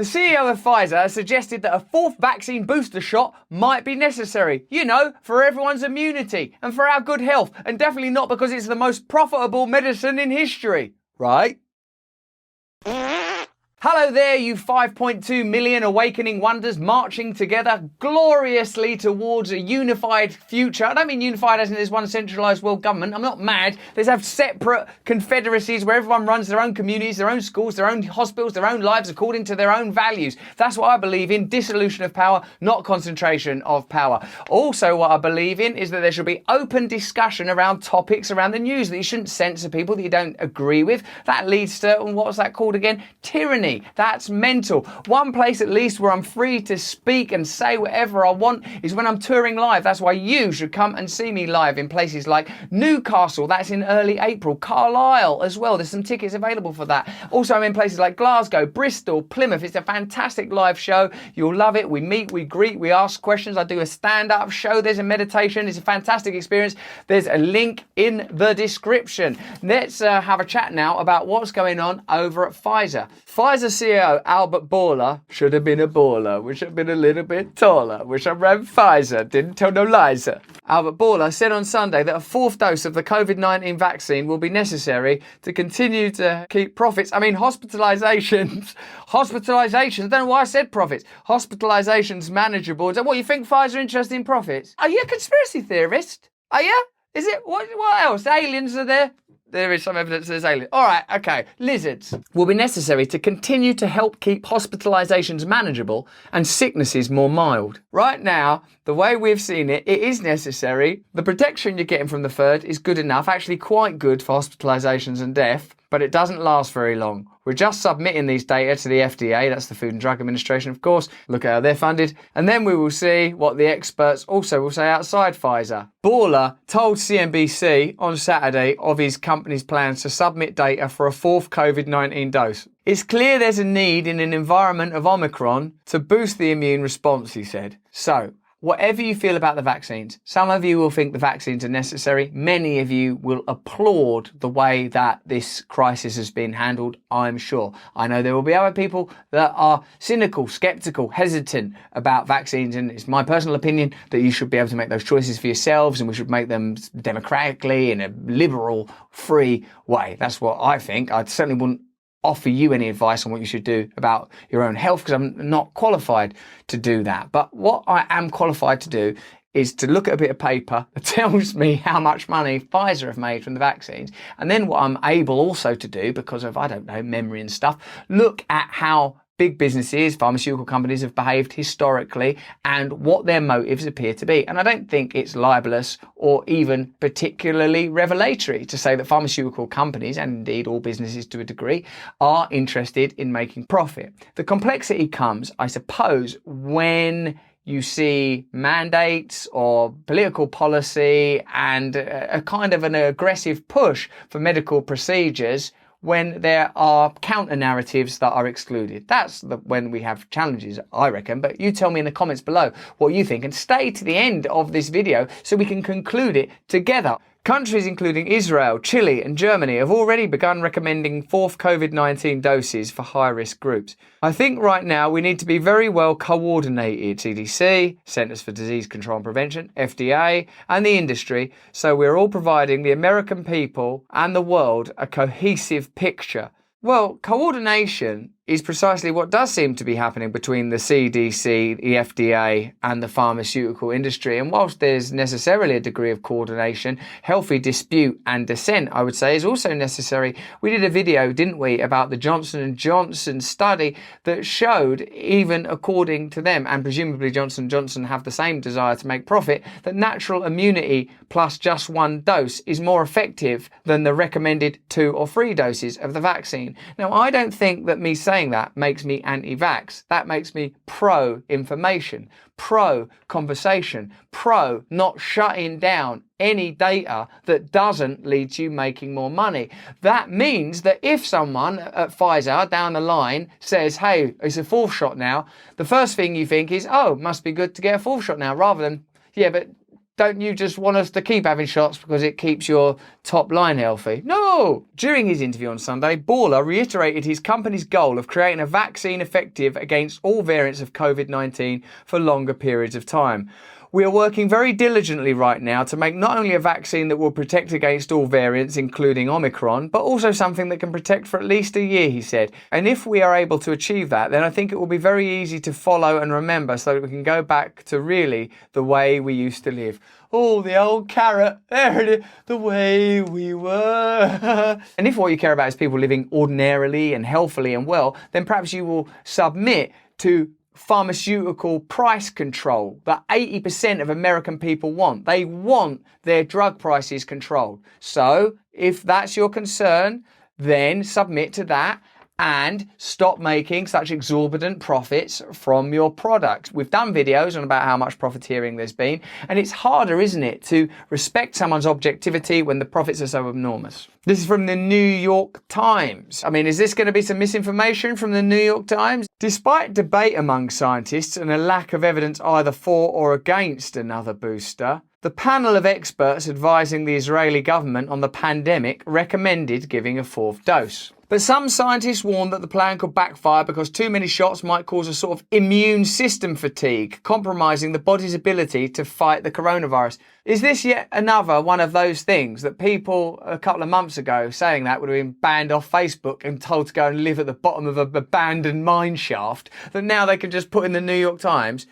The CEO of Pfizer has suggested that a fourth vaccine booster shot might be necessary. You know, for everyone's immunity and for our good health, and definitely not because it's the most profitable medicine in history. Right? Hello there, you 5.2 million awakening wonders marching together gloriously towards a unified future. I don't mean unified as in there's one centralised world government. I'm not mad. Let's have separate confederacies where everyone runs their own communities, their own schools, their own hospitals, their own lives according to their own values. That's what I believe in, dissolution of power, not concentration of power. Also, what I believe in is that there should be open discussion around topics around the news, that you shouldn't censor people that you don't agree with. That leads to, what's that called again? Tyranny. That's mental. One place at least where I'm free to speak and say whatever I want is when I'm touring live. That's why you should come and see me live in places like Newcastle. That's in early April. Carlisle as well. There's some tickets available for that. Also, I'm in places like Glasgow, Bristol, Plymouth. It's a fantastic live show. You'll love it. We meet, we greet, we ask questions. I do a stand-up show. There's a meditation. It's a fantastic experience. There's a link in the description. Let's have a chat now about what's going on over at Pfizer. Pfizer CEO Albert Bourla should have been a baller. Wish I'd been a little bit taller. Wish I ran Pfizer. Didn't tell no lies. Albert Bourla said on Sunday that a fourth dose of the COVID-19 vaccine will be necessary to continue to keep profits. I mean, hospitalizations. I don't know why I said profits. Hospitalizations manageable. What, you think Pfizer are interested in profits? Are you a conspiracy theorist? Are you? Is it? What else? Aliens are there? There is some evidence there's aliens. All right, okay. Lizards will be necessary to continue to help keep hospitalizations manageable and sicknesses more mild. Right now, the way we've seen it, it is necessary. The protection you're getting from the third is good enough, actually quite good for hospitalizations and death, but it doesn't last very long. We're just submitting these data to the FDA, that's the Food and Drug Administration, of course. Look at how they're funded. And then we will see what the experts also will say outside Pfizer. Bourla told CNBC on Saturday of his company's plans to submit data for a fourth COVID-19 dose. It's clear there's a need in an environment of Omicron to boost the immune response, he said. So, whatever you feel about the vaccines, some of you will think the vaccines are necessary. Many of you will applaud the way that this crisis has been handled, I'm sure. I know there will be other people that are cynical, skeptical, hesitant about vaccines, and it's my personal opinion that you should be able to make those choices for yourselves and we should make them democratically in a liberal, free way. That's what I think. I certainly wouldn't offer you any advice on what you should do about your own health because I'm not qualified to do that. But what I am qualified to do is to look at a bit of paper that tells me how much money Pfizer have made from the vaccines. And then what I'm able also to do, because of, I don't know, memory and stuff, look at how big businesses, pharmaceutical companies have behaved historically and what their motives appear to be. And I don't think it's libelous or even particularly revelatory to say that pharmaceutical companies, and indeed all businesses to a degree, are interested in making profit. The complexity comes, I suppose, when you see mandates or political policy and a kind of an aggressive push for medical procedures when there are counter narratives that are excluded. That's when we have challenges, I reckon. But you tell me in the comments below what you think and stay to the end of this video so we can conclude it together. Countries including Israel, Chile and Germany have already begun recommending fourth COVID-19 doses for high-risk groups. I think right now we need to be very well coordinated, CDC, Centers for Disease Control and Prevention, FDA and the industry, so we're all providing the American people and the world a cohesive picture. Well, coordination is precisely what does seem to be happening between the CDC, the FDA and the pharmaceutical industry. And whilst there's necessarily a degree of coordination, healthy dispute and dissent, I would say, is also necessary. We did a video, didn't we, about the Johnson & Johnson study that showed, even according to them, and presumably Johnson & Johnson have the same desire to make profit, that natural immunity plus just one dose is more effective than the recommended 2 or 3 doses of the vaccine. Now, I don't think that me saying that makes me anti-vax. That makes me pro-information, pro-conversation, pro not shutting down any data that doesn't lead to you making more money. That means that if someone at Pfizer down the line says, hey, it's a 4th shot now, the first thing you think is, oh, must be good to get a 4th shot now, rather than, yeah, but don't you just want us to keep having shots because it keeps your top line healthy? No! During his interview on Sunday, Borla reiterated his company's goal of creating a vaccine effective against all variants of COVID-19 for longer periods of time. We are working very diligently right now to make not only a vaccine that will protect against all variants, including Omicron, but also something that can protect for at least a year, he said. And if we are able to achieve that, then I think it will be very easy to follow and remember so that we can go back to really the way we used to live. Oh, the old carrot, there it is, the way we were. And if what you care about is people living ordinarily and healthily and well, then perhaps you will submit to pharmaceutical price control that 80% of American people want. They want their drug prices controlled. So if that's your concern, then submit to that and stop making such exorbitant profits from your products. We've done videos on about how much profiteering there's been, and it's harder, isn't it, to respect someone's objectivity when the profits are so enormous. This is from the New York Times. I mean, is this going to be some misinformation from the New York Times? Despite debate among scientists and a lack of evidence either for or against another booster, the panel of experts advising the Israeli government on the pandemic recommended giving a fourth dose. But some scientists warned that the plan could backfire because too many shots might cause a sort of immune system fatigue, compromising the body's ability to fight the coronavirus. Is this yet another one of those things that people a couple of months ago saying that would have been banned off Facebook and told to go and live at the bottom of an abandoned mine shaft, that now they can just put in the New York Times?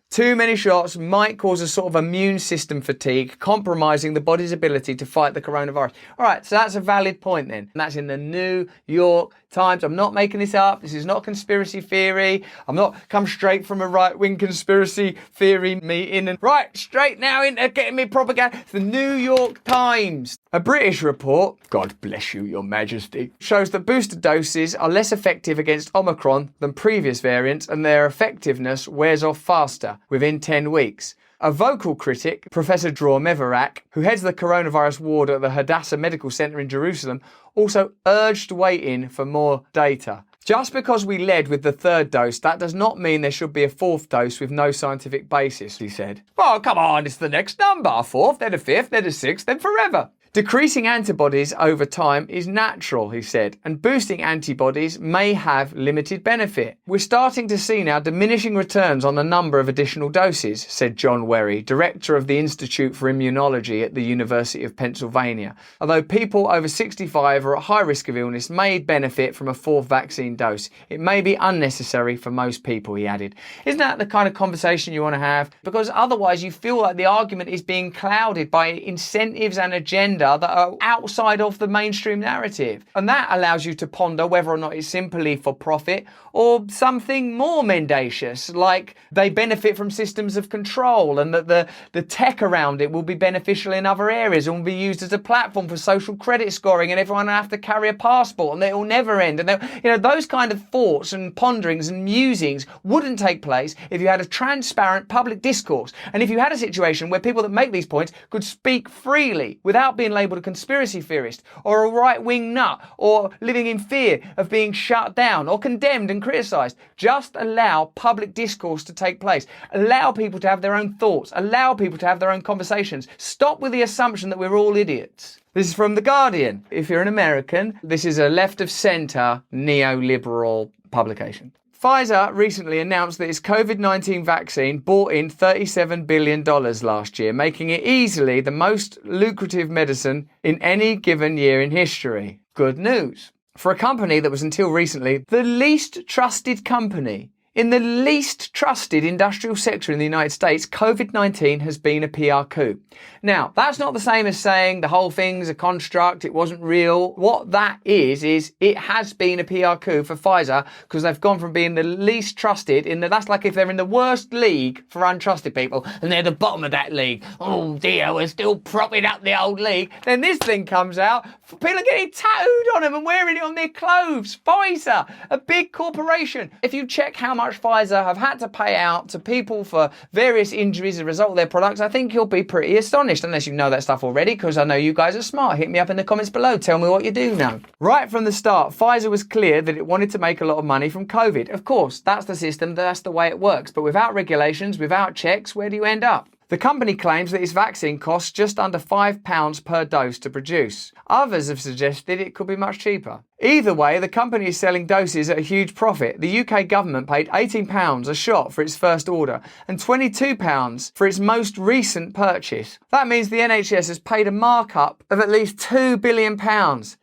Too many shots might cause a sort of immune system fatigue, compromising the body's ability to fight the coronavirus. All right, so that's a valid point then. And that's in the New York Times. I'm not making this up. This is not conspiracy theory. I'm not come straight from a right-wing conspiracy theory meeting and right straight now into getting me propaganda. It's the New York Times. A British report, God bless you, Your Majesty, shows that booster doses are less effective against Omicron than previous variants, and their effectiveness wears off faster, within 10 weeks. A vocal critic, Professor Dror Mevarak, who heads the coronavirus ward at the Hadassah Medical Center in Jerusalem, also urged waiting for more data. Just because we led with the third dose, that does not mean there should be a fourth dose with no scientific basis, he said. Oh, come on, it's the next number. A fourth, then a fifth, then a sixth, then forever. Decreasing antibodies over time is natural, he said, and boosting antibodies may have limited benefit. We're starting to see now diminishing returns on the number of additional doses, said John Werry, director of the Institute for Immunology at the University of Pennsylvania. Although people over 65 or at high risk of illness may benefit from a fourth vaccine dose, it may be unnecessary for most people, he added. Isn't that the kind of conversation you want to have? Because otherwise you feel like the argument is being clouded by incentives and agenda that are outside of the mainstream narrative. And that allows you to ponder whether or not it's simply for profit or something more mendacious, like they benefit from systems of control and that the tech around it will be beneficial in other areas and will be used as a platform for social credit scoring and everyone will have to carry a passport and it will never end. And those kind of thoughts and ponderings and musings wouldn't take place if you had a transparent public discourse and if you had a situation where people that make these points could speak freely without being labelled a conspiracy theorist or a right-wing nut or living in fear of being shut down or condemned and criticised. Just allow public discourse to take place. Allow people to have their own thoughts. Allow people to have their own conversations. Stop with the assumption that we're all idiots. This is from The Guardian. If you're an American, this is a left-of-centre neoliberal publication. Pfizer recently announced that its COVID-19 vaccine brought in $37 billion last year, making it easily the most lucrative medicine in any given year in history. Good news. For a company that was until recently the least trusted company in the least trusted industrial sector in the United States, COVID-19 has been a PR coup. Now, that's not the same as saying the whole thing's a construct, it wasn't real. What that is it has been a PR coup for Pfizer because they've gone from being the least trusted that's like if they're in the worst league for untrusted people and they're the bottom of that league. Oh dear, we're still propping up the old league. Then this thing comes out, people are getting tattooed on them and wearing it on their clothes. Pfizer, a big corporation. If you check how much Pfizer have had to pay out to people for various injuries as a result of their products, I think you'll be pretty astonished, unless you know that stuff already, because I know you guys are smart. Hit me up in the comments below. Tell me what you do know. Right from the start, Pfizer was clear that it wanted to make a lot of money from COVID. Of course, that's the system, that's the way it works. But without regulations, without checks, where do you end up? The company claims that its vaccine costs just under £5 per dose to produce. Others have suggested it could be much cheaper. Either way, the company is selling doses at a huge profit. The UK government paid £18 a shot for its first order and £22 for its most recent purchase. That means the NHS has paid a markup of at least £2 billion,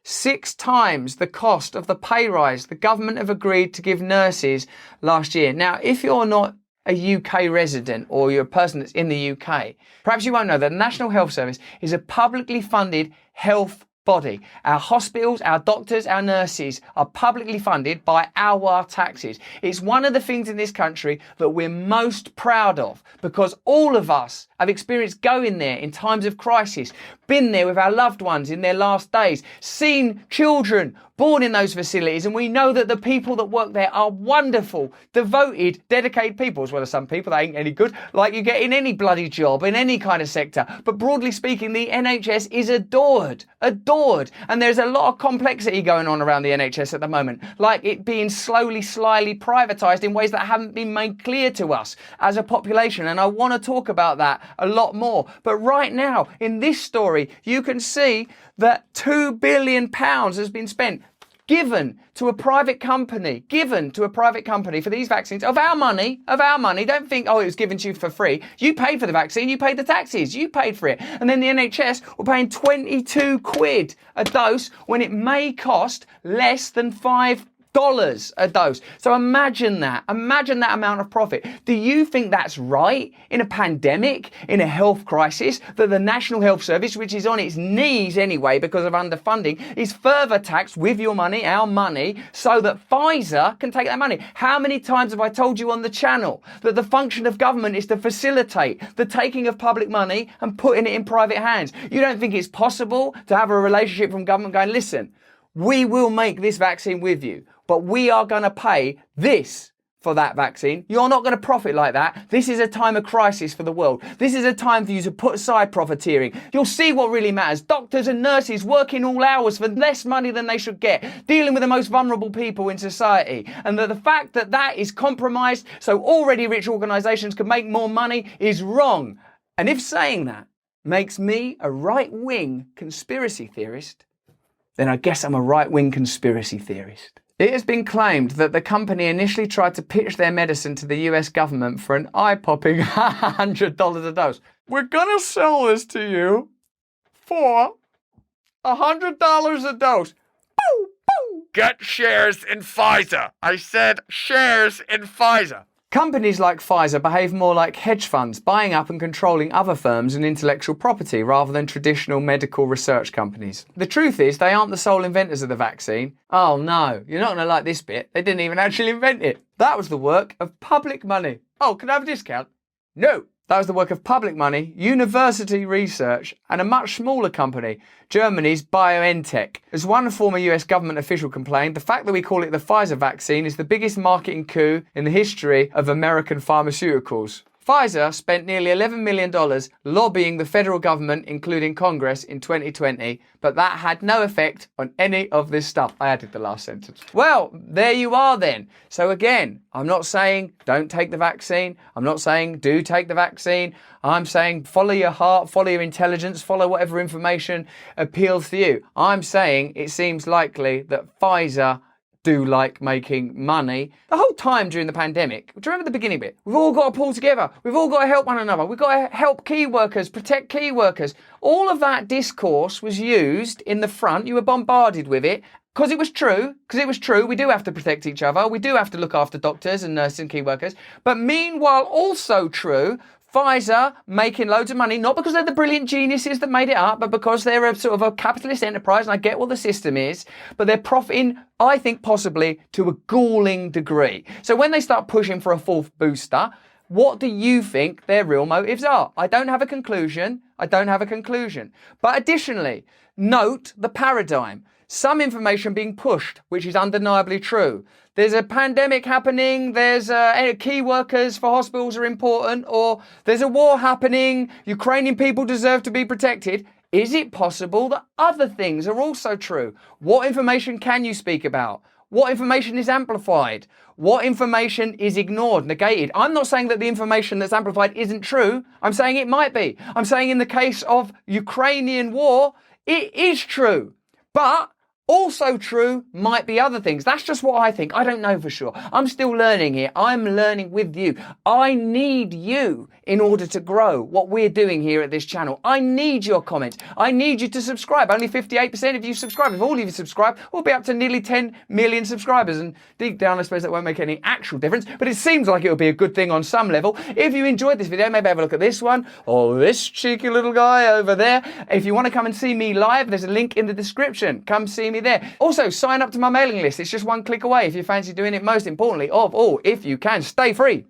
6 times the cost of the pay rise the government have agreed to give nurses last year. Now, if you're not a UK resident or you're a person that's in the UK, perhaps you won't know that the National Health Service is a publicly funded health body. Our hospitals, our doctors, our nurses are publicly funded by our taxes. It's one of the things in this country that we're most proud of because all of us have experienced going there in times of crisis, been there with our loved ones in their last days, seen children born in those facilities, and we know that the people that work there are wonderful, devoted, dedicated people, as well as some people that ain't any good, like you get in any bloody job, in any kind of sector. But broadly speaking, the NHS is adored. And there's a lot of complexity going on around the NHS at the moment, like it being slowly, slyly privatised in ways that haven't been made clear to us as a population. And I want to talk about that a lot more. But right now, in this story, you can see that £2 billion has been spent, given to a private company for these vaccines of our money. Don't think, oh, it was given to you for free. You paid for the vaccine, you paid the taxes, you paid for it. And then the NHS were paying 22 quid a dose when it may cost less than $5 a dose. So imagine that amount of profit. Do you think that's right in a pandemic, in a health crisis, that the National Health Service, which is on its knees anyway because of underfunding, is further taxed with your money, our money, so that Pfizer can take that money? How many times have I told you on the channel that the function of government is to facilitate the taking of public money and putting it in private hands? You don't think it's possible to have a relationship from government going, listen, we will make this vaccine with you, but we are going to pay this for that vaccine. You're not going to profit like that. This is a time of crisis for the world. This is a time for you to put aside profiteering. You'll see what really matters. Doctors and nurses working all hours for less money than they should get, dealing with the most vulnerable people in society. And that the fact that that is compromised so already rich organisations can make more money is wrong. And if saying that makes me a right-wing conspiracy theorist, then I guess I'm a right-wing conspiracy theorist. It has been claimed that the company initially tried to pitch their medicine to the US government for an eye-popping $100 a dose. We're gonna sell this to you for $100 a dose. Boo, boo. Get shares in Pfizer. I said shares in Pfizer. Companies like Pfizer behave more like hedge funds, buying up and controlling other firms and intellectual property rather than traditional medical research companies. The truth is, they aren't the sole inventors of the vaccine. Oh no, you're not going to like this bit. They didn't even actually invent it. That was the work of public money. Oh, can I have a discount? No. That was the work of public money, university research, and a much smaller company, Germany's BioNTech. As one former US government official complained, the fact that we call it the Pfizer vaccine is the biggest marketing coup in the history of American pharmaceuticals. Pfizer spent nearly $11 million lobbying the federal government, including Congress, in 2020, but that had no effect on any of this stuff. I added the last sentence. Well, there you are then. So again, I'm not saying don't take the vaccine. I'm not saying do take the vaccine. I'm saying follow your heart, follow your intelligence, follow whatever information appeals to you. I'm saying it seems likely that Pfizer do like making money. The whole time during the pandemic, do you remember the beginning bit? We've all got to pull together. We've all got to help one another. We've got to help key workers, protect key workers. All of that discourse was used in the front. You were bombarded with it because it was true. We do have to protect each other. We do have to look after doctors and nurses and key workers. But meanwhile, also true, Pfizer making loads of money, not because they're the brilliant geniuses that made it up, but because they're a sort of a capitalist enterprise, and I get what the system is, but they're profiting, I think, possibly to a galling degree. So when they start pushing for a fourth booster, what do you think their real motives are? I don't have a conclusion. But additionally, note the paradigm. Some information being pushed, which is undeniably true. There's a pandemic happening, there's key workers for hospitals are important, or there's a war happening, Ukrainian people deserve to be protected. Is it possible that other things are also true? What information can you speak about? What information is amplified? What information is ignored, negated? I'm not saying that the information that's amplified isn't true. I'm saying it might be. I'm saying in the case of Ukrainian war, it is true. But also true might be other things. That's just what I think. I don't know for sure. I'm still learning here. I'm learning with you. I need you in order to grow what we're doing here at this channel. I need your comments. I need you to subscribe. Only 58% of you subscribe. If all of you subscribe, we'll be up to nearly 10 million subscribers. And deep down, I suppose that won't make any actual difference, but it seems like it would be a good thing on some level. If you enjoyed this video, maybe have a look at this one or this cheeky little guy over there. If you want to come and see me live, there's a link in the description. Come see me there. Also, sign up to my mailing list. It's just one click away if you fancy doing it. Most importantly of all, if you can, stay free.